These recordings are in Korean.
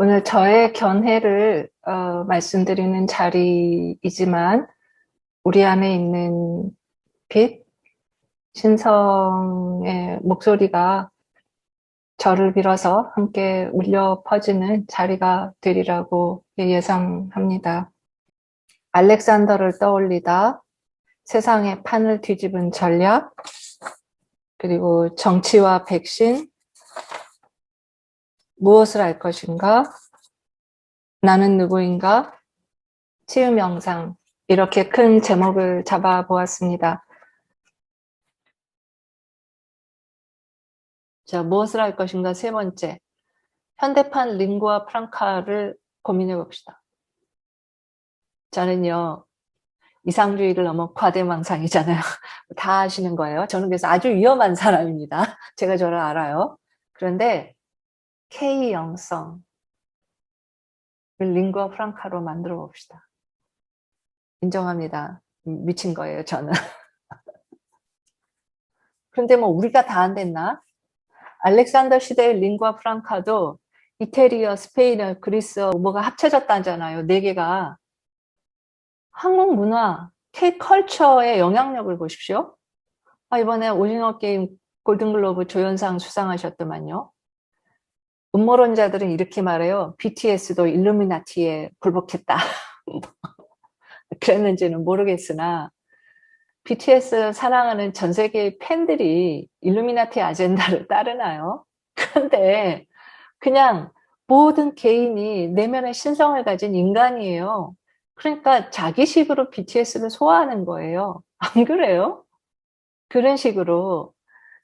오늘 저의 견해를 말씀드리는 자리이지만 우리 안에 있는 빛, 신성의 목소리가 저를 빌어서 함께 울려 퍼지는 자리가 되리라고 예상합니다. 알렉산더를 떠올리다, 세상의 판을 뒤집은 전략, 그리고 정치와 백신, 무엇을 할 것인가, 나는 누구인가, 치유 명상, 이렇게 큰 제목을 잡아보았습니다. 자, 무엇을 할 것인가 세 번째, 현대판 링구아 프랑카를 고민해 봅시다. 저는요, 이상주의를 너무 과대망상이잖아요. 다 아시는 거예요. 저는 그래서 아주 위험한 사람입니다. 제가 저를 알아요. 그런데 K 영성을 링구아 프랑카로 만들어 봅시다. 인정합니다. 미친 거예요, 저는. 그런데 뭐 우리가 다 안 됐나? 알렉산더 시대의 링구아 프랑카도 이태리어, 스페인어, 그리스어 뭐가 합쳐졌다잖아요. 네 개가. 한국 문화, K컬처의 영향력을 보십시오. 이번에 오징어 게임 골든글로브 조연상 수상하셨더만요. 음모론자들은 이렇게 말해요. BTS도 일루미나티에 굴복했다. 그랬는지는 모르겠으나 BTS 사랑하는 전 세계의 팬들이 일루미나티 아젠다를 따르나요? 그런데 그냥 모든 개인이 내면의 신성을 가진 인간이에요. 그러니까 자기식으로 BTS를 소화하는 거예요. 안 그래요? 그런 식으로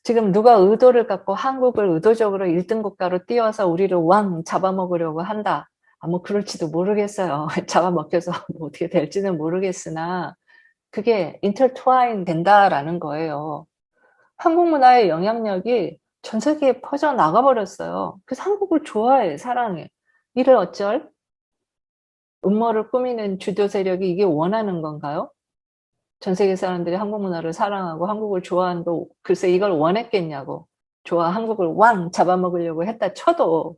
지금 누가 의도를 갖고 한국을 의도적으로 1등 국가로 띄워서 우리를 왕 잡아먹으려고 한다. 뭐 그럴지도 모르겠어요. 잡아먹혀서 뭐 어떻게 될지는 모르겠으나 그게 인터트와인 된다라는 거예요. 한국 문화의 영향력이 전 세계에 퍼져나가 버렸어요. 그래서 한국을 좋아해, 사랑해. 이를 어쩔? 음모를 꾸미는 주도 세력이 이게 원하는 건가요? 전 세계 사람들이 한국 문화를 사랑하고 한국을 좋아하는 거 글쎄 이걸 원했겠냐고. 좋아, 한국을 왕 잡아먹으려고 했다 쳐도.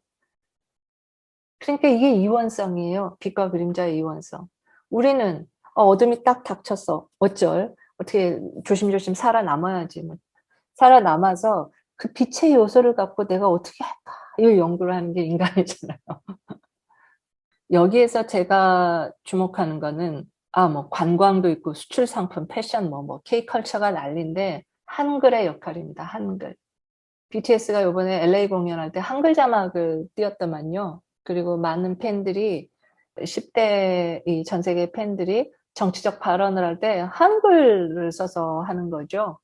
그러니까 이게 이원성이에요. 빛과 그림자의 이원성. 우리는 어둠이 딱 닥쳤어. 어쩔? 어떻게 조심조심 살아남아야지. 뭐. 살아남아서 그 빛의 요소를 갖고 내가 어떻게 할까? 이걸 연구를 하는 게 인간이잖아요. 여기에서 제가 주목하는 거는 뭐 관광도 있고 수출 상품, 패션 K컬처가 난리인데 한글의 역할입니다. 한글. BTS가 이번에 LA 공연할 때 한글 자막을 띄웠더만요. 그리고 많은 팬들이 10대 이 전 세계 팬들이 정치적 발언을 할 때 한글을 써서 하는 거죠.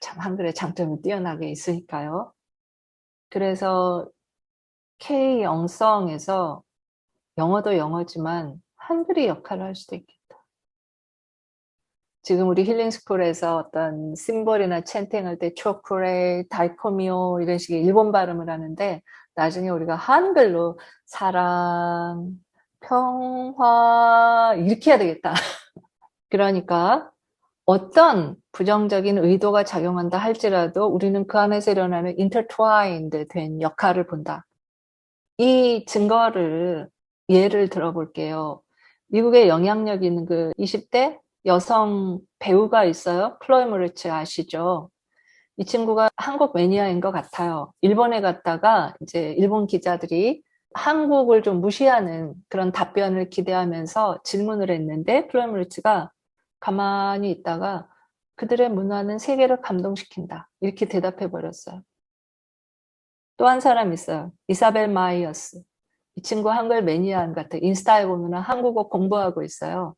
참 한글의 장점이 뛰어나게 있으니까요. 그래서 K 영성에서 영어도 영어지만 한글이 역할을 할 수도 있겠다. 지금 우리 힐링스쿨에서 어떤 심볼이나 챈팅할 때 초콜릿, 다이코미오 이런 식의 일본 발음을 하는데 나중에 우리가 한글로 사랑, 평화 이렇게 해야 되겠다. 그러니까 어떤 부정적인 의도가 작용한다 할지라도 우리는 그 안에서 일어나는 intertwined 된 역할을 본다. 이 증거를 예를 들어볼게요. 미국의 영향력 있는 그 20대 여성 배우가 있어요. 클로이 모리츠 아시죠? 이 친구가 한국 매니아인 것 같아요. 일본에 갔다가 이제 일본 기자들이 한국을 좀 무시하는 그런 답변을 기대하면서 질문을 했는데 클로이 모리츠가 가만히 있다가 그들의 문화는 세계를 감동시킨다. 이렇게 대답해 버렸어요. 또 한 사람 있어요. 이사벨 마이어스. 이 친구 한글 매니아인 같아. 인스타에 보면 한국어 공부하고 있어요.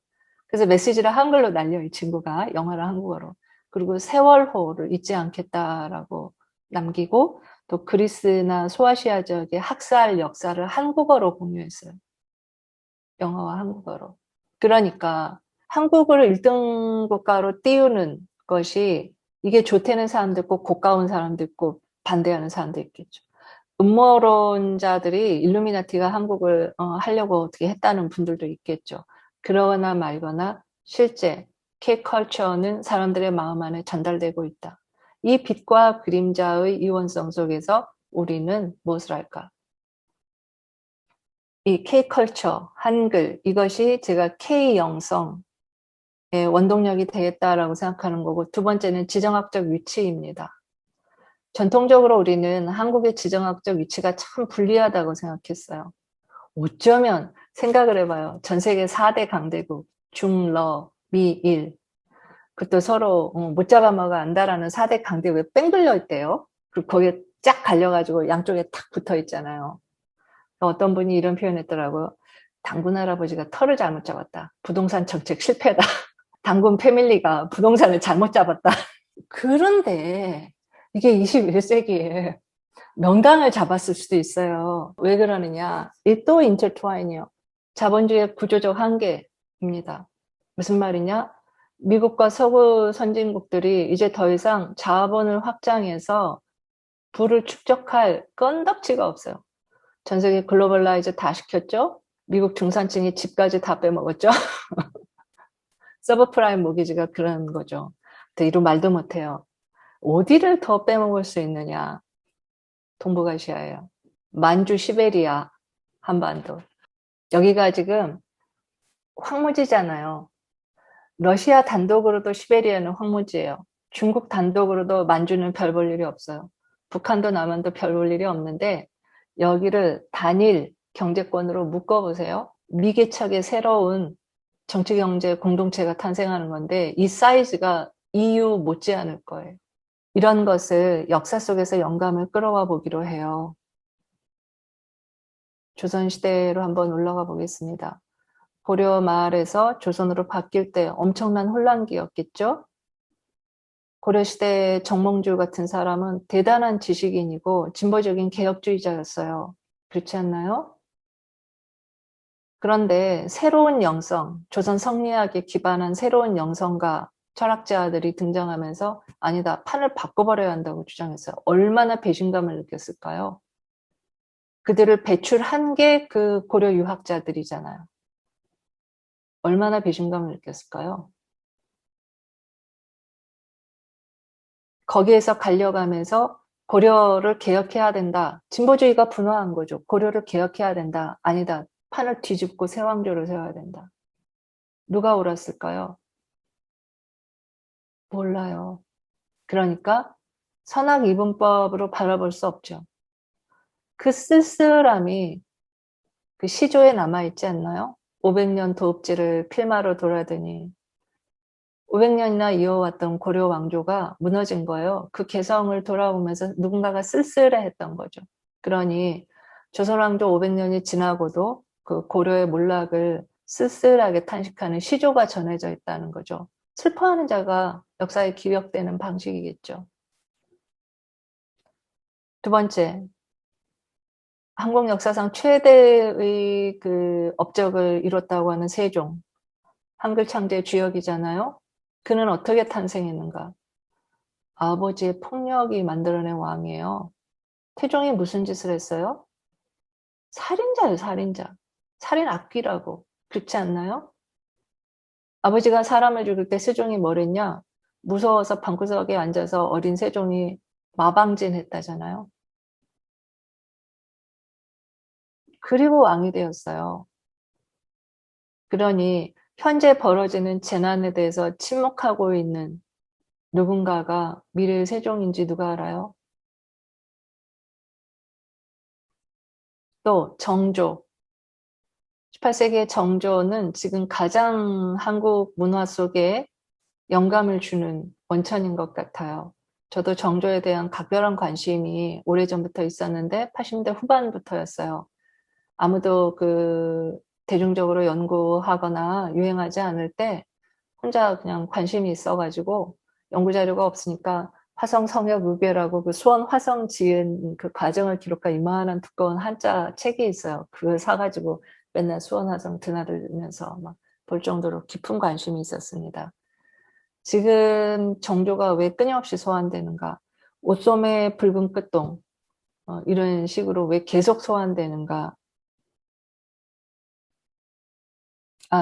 그래서 메시지를 한글로 날려, 이 친구가. 영어를 한국어로. 그리고 세월호를 잊지 않겠다라고 남기고 또 그리스나 소아시아 지역의 학살 역사를 한국어로 공유했어요. 영어와 한국어로. 그러니까 한국을 1등 국가로 띄우는 것이 이게 좋다는 사람도 있고 고가운 사람도 있고 반대하는 사람도 있겠죠. 음모론자들이 일루미나티가 한국을 하려고 어떻게 했다는 분들도 있겠죠. 그러거나 말거나 실제 K컬처는 사람들의 마음 안에 전달되고 있다. 이 빛과 그림자의 이원성 속에서 우리는 무엇을 할까? 이 K컬처, 한글, 이것이 제가 K영성의 원동력이 되겠다라고 생각하는 거고, 두 번째는 지정학적 위치입니다. 전통적으로 우리는 한국의 지정학적 위치가 참 불리하다고 생각했어요. 어쩌면 생각을 해봐요. 전 세계 4대 강대국, 중, 러, 미, 일. 그것도 서로 못 잡아먹어 안다라는 4대 강대국에 뺑 돌려 있대요. 그리고 거기에 쫙 갈려가지고 양쪽에 탁 붙어 있잖아요. 어떤 분이 이런 표현했더라고요. 당군 할아버지가 털을 잘못 잡았다. 부동산 정책 실패다. 당군 패밀리가 부동산을 잘못 잡았다. 그런데 이게 21세기에 명당을 잡았을 수도 있어요. 왜 그러느냐? 이 또 인터트와인이요. 자본주의의 구조적 한계입니다. 무슨 말이냐? 미국과 서구 선진국들이 이제 더 이상 자본을 확장해서 부를 축적할 건덕지가 없어요. 전 세계 글로벌라이즈 다 시켰죠? 미국 중산층이 집까지 다 빼먹었죠? 서브프라임 모기지가 그런 거죠. 이런 말도 못해요. 어디를 더 빼먹을 수 있느냐? 동북아시아예요. 만주, 시베리아, 한반도. 여기가 지금 황무지잖아요. 러시아 단독으로도 시베리아는 황무지예요. 중국 단독으로도 만주는 별 볼 일이 없어요. 북한도 남한도 별 볼 일이 없는데 여기를 단일 경제권으로 묶어보세요. 미개척의 새로운 정치경제 공동체가 탄생하는 건데 이 사이즈가 EU 못지않을 거예요. 이런 것을 역사 속에서 영감을 끌어와 보기로 해요. 조선시대로 한번 올라가 보겠습니다. 고려 말에서 조선으로 바뀔 때 엄청난 혼란기였겠죠? 고려시대 정몽주 같은 사람은 대단한 지식인이고 진보적인 개혁주의자였어요. 그렇지 않나요? 그런데 새로운 영성, 조선 성리학에 기반한 새로운 영성가 철학자들이 등장하면서 아니다, 판을 바꿔버려야 한다고 주장했어요. 얼마나 배신감을 느꼈을까요? 그들을 배출한 게 그 고려 유학자들이잖아요. 얼마나 배신감을 느꼈을까요? 거기에서 갈려가면서 고려를 개혁해야 된다. 진보주의가 분화한 거죠. 고려를 개혁해야 된다. 아니다. 판을 뒤집고 새 왕조를 세워야 된다. 누가 옳았을까요? 몰라요. 그러니까 선악이분법으로 바라볼 수 없죠. 그 쓸쓸함이 그 시조에 남아있지 않나요? 500년 도읍지를 필마로 돌아더니 500년이나 이어왔던 고려 왕조가 무너진 거예요. 그 개성을 돌아보면서 누군가가 쓸쓸해했던 거죠. 그러니 조선 왕조 500년이 지나고도 그 고려의 몰락을 쓸쓸하게 탄식하는 시조가 전해져 있다는 거죠. 슬퍼하는 자가 역사에 기억되는 방식이겠죠. 두 번째, 한국 역사상 최대의 그 업적을 이뤘다고 하는 세종. 한글 창제의 주역이잖아요. 그는 어떻게 탄생했는가? 아버지의 폭력이 만들어낸 왕이에요. 태종이 무슨 짓을 했어요? 살인자예요, 살인자. 살인 악귀라고. 그렇지 않나요? 아버지가 사람을 죽일 때 세종이 뭘 했냐? 무서워서 방구석에 앉아서 어린 세종이 마방진 했다잖아요. 그리고 왕이 되었어요. 그러니 현재 벌어지는 재난에 대해서 침묵하고 있는 누군가가 미래의 세종인지 누가 알아요? 또 정조. 18세기의 정조는 지금 가장 한국 문화 속에 영감을 주는 원천인 것 같아요. 저도 정조에 대한 각별한 관심이 오래전부터 있었는데 80대 후반부터였어요. 아무도 그 대중적으로 연구하거나 유행하지 않을 때 혼자 그냥 관심이 있어가지고 연구 자료가 없으니까 화성 성역 의궤라고 그 수원 화성 지은 그 과정을 기록한 이만한 두꺼운 한자 책이 있어요. 그걸 사가지고 맨날 수원 화성 드나들면서 막 볼 정도로 깊은 관심이 있었습니다. 지금 정조가 왜 끊임없이 소환되는가? 옷소매 붉은 끝동 이런 식으로 왜 계속 소환되는가?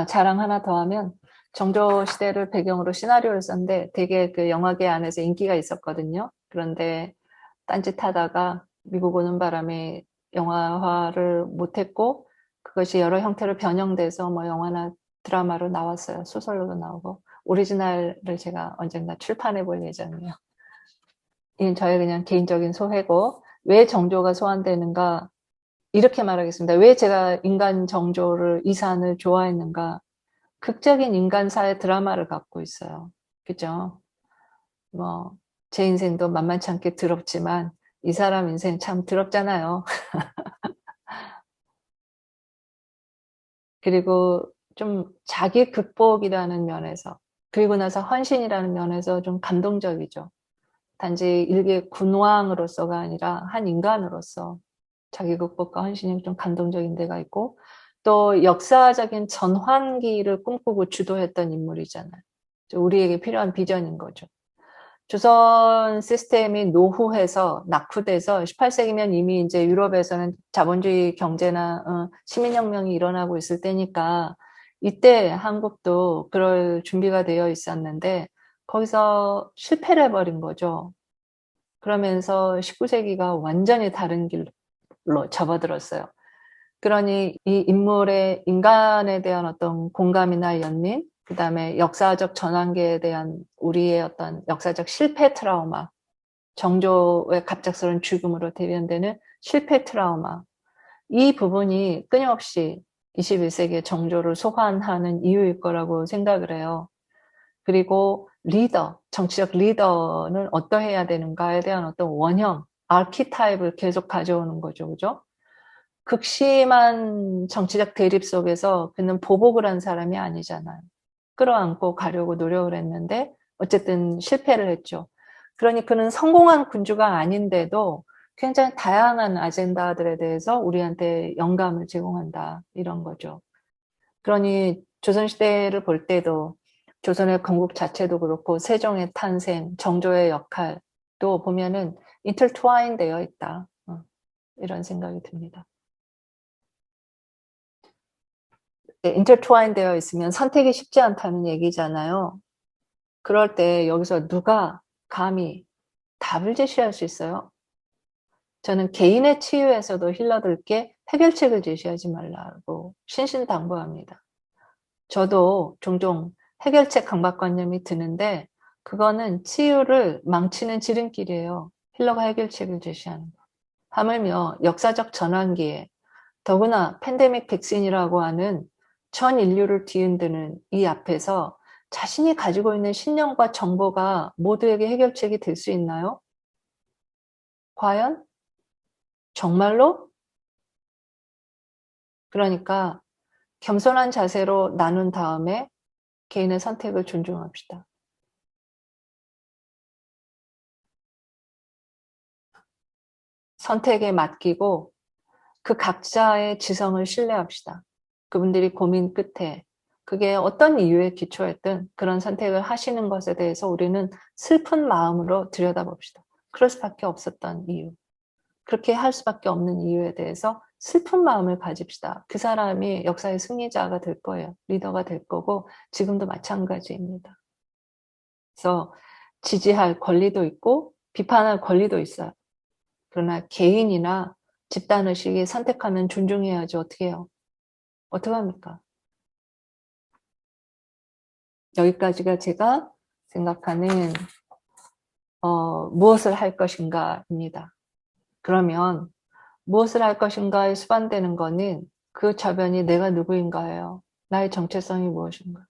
자랑 하나 더 하면 정조 시대를 배경으로 시나리오를 썼는데 되게 그 영화계 안에서 인기가 있었거든요. 그런데 딴짓하다가 미국 오는 바람에 영화화를 못했고 그것이 여러 형태로 변형돼서 뭐 영화나 드라마로 나왔어요. 소설로도 나오고. 오리지널을 제가 언젠가 출판해 볼 예정이에요. 이건 저의 그냥 개인적인 소회고, 왜 정조가 소환되는가? 이렇게 말하겠습니다. 왜 제가 인간 정조를, 이산을 좋아했는가? 극적인 인간사의 드라마를 갖고 있어요. 그죠? 뭐, 제 인생도 만만치 않게 더럽지만, 이 사람 인생 참 더럽잖아요. 그리고 좀 자기 극복이라는 면에서, 그리고 나서 헌신이라는 면에서 좀 감동적이죠. 단지 일개 군왕으로서가 아니라 한 인간으로서 자기 극복과 헌신이 좀 감동적인 데가 있고, 또 역사적인 전환기를 꿈꾸고 주도했던 인물이잖아요. 우리에게 필요한 비전인 거죠. 조선 시스템이 노후해서 낙후돼서 18세기면 이미 이제 유럽에서는 자본주의 경제나 시민혁명이 일어나고 있을 때니까 이때 한국도 그럴 준비가 되어 있었는데 거기서 실패를 해버린 거죠. 그러면서 19세기가 완전히 다른 길로 접어들었어요. 그러니 이 인물의 인간에 대한 어떤 공감이나 연민, 그 다음에 역사적 전환기에 대한 우리의 어떤 역사적 실패 트라우마, 정조의 갑작스러운 죽음으로 대변되는 실패 트라우마, 이 부분이 끊임없이 21세기의 정조를 소환하는 이유일 거라고 생각을 해요. 그리고 리더, 정치적 리더는 어떠해야 되는가에 대한 어떤 원형, 아키타입을 계속 가져오는 거죠. 그죠? 극심한 정치적 대립 속에서 그는 보복을 한 사람이 아니잖아요. 끌어안고 가려고 노력을 했는데 어쨌든 실패를 했죠. 그러니 그는 성공한 군주가 아닌데도 굉장히 다양한 아젠다들에 대해서 우리한테 영감을 제공한다. 이런 거죠. 그러니 조선시대를 볼 때도 조선의 건국 자체도 그렇고 세종의 탄생, 정조의 역할도 보면은 인터트와인 되어 있다. 이런 생각이 듭니다. 인터트와인 되어 있으면 선택이 쉽지 않다는 얘기잖아요. 그럴 때 여기서 누가 감히 답을 제시할 수 있어요? 저는 개인의 치유에서도 힐러들께 해결책을 제시하지 말라고 신신당부합니다. 저도 종종 해결책 강박관념이 드는데 그거는 치유를 망치는 지름길이에요. 힐러가 해결책을 제시하는 거. 하물며 역사적 전환기에 더구나 팬데믹 백신이라고 하는 전 인류를 뒤흔드는 이 앞에서 자신이 가지고 있는 신념과 정보가 모두에게 해결책이 될 수 있나요? 과연? 정말로? 그러니까 겸손한 자세로 나눈 다음에 개인의 선택을 존중합시다. 선택에 맡기고 그 각자의 지성을 신뢰합시다. 그분들이 고민 끝에 그게 어떤 이유에 기초했든 그런 선택을 하시는 것에 대해서 우리는 슬픈 마음으로 들여다봅시다. 그럴 수밖에 없었던 이유. 그렇게 할 수밖에 없는 이유에 대해서 슬픈 마음을 가집시다. 그 사람이 역사의 승리자가 될 거예요. 리더가 될 거고 지금도 마찬가지입니다. 그래서 지지할 권리도 있고 비판할 권리도 있어요. 그러나 개인이나 집단의식이 선택하면 존중해야지 어떻게 해요? 어떡합니까? 여기까지가 제가 생각하는 무엇을 할 것인가입니다. 그러면 무엇을 할 것인가에 수반되는 거는 그 저변이 내가 누구인가예요. 나의 정체성이 무엇인가.